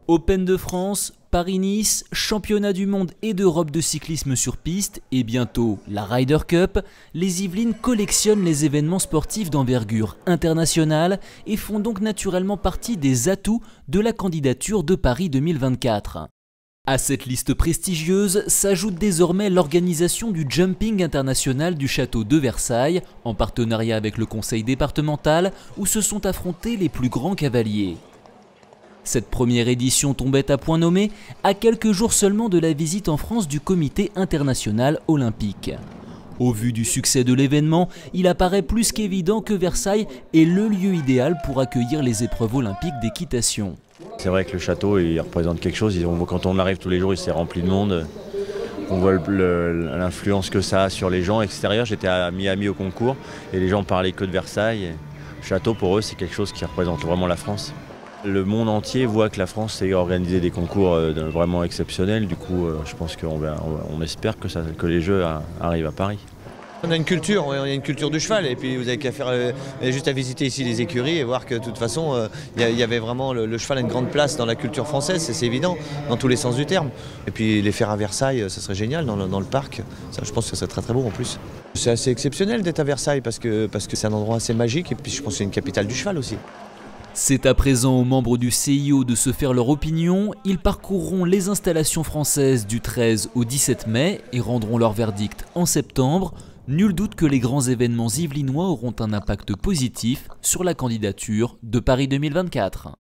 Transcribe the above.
Open de France, Paris-Nice, championnat du monde et d'Europe de cyclisme sur piste et bientôt la Ryder Cup, les Yvelines collectionnent les événements sportifs d'envergure internationale et font donc naturellement partie des atouts de la candidature de Paris 2024. À cette liste prestigieuse s'ajoute désormais l'organisation du Jumping international du château de Versailles, en partenariat avec le conseil départemental, où se sont affrontés les plus grands cavaliers. Cette première édition tombait à point nommé à quelques jours seulement de la visite en France du Comité international olympique. Au vu du succès de l'événement, il apparaît plus qu'évident que Versailles est le lieu idéal pour accueillir les épreuves olympiques d'équitation. C'est vrai que le château il représente quelque chose, quand on arrive tous les jours il s'est rempli de monde, on voit l'influence que ça a sur les gens extérieurs. J'étais à Miami au concours et les gens parlaient que de Versailles. Le château pour eux c'est quelque chose qui représente vraiment la France. Le monde entier voit que la France sait organiser des concours vraiment exceptionnels, du coup je pense qu'on espère que les Jeux arrivent à Paris. On a une culture du cheval et puis vous avez qu'à faire juste à visiter ici les écuries et voir que de toute façon il y avait vraiment le cheval a une grande place dans la culture française, c'est évident, dans tous les sens du terme. Et puis les faire à Versailles, ça serait génial dans le parc, ça, je pense que ça serait très beau en plus. C'est assez exceptionnel d'être à Versailles parce que c'est un endroit assez magique et puis je pense que c'est une capitale du cheval aussi. C'est à présent aux membres du CIO de se faire leur opinion. Ils parcourront les installations françaises du 13 au 17 mai et rendront leur verdict en septembre. Nul doute que les grands événements yvelinois auront un impact positif sur la candidature de Paris 2024.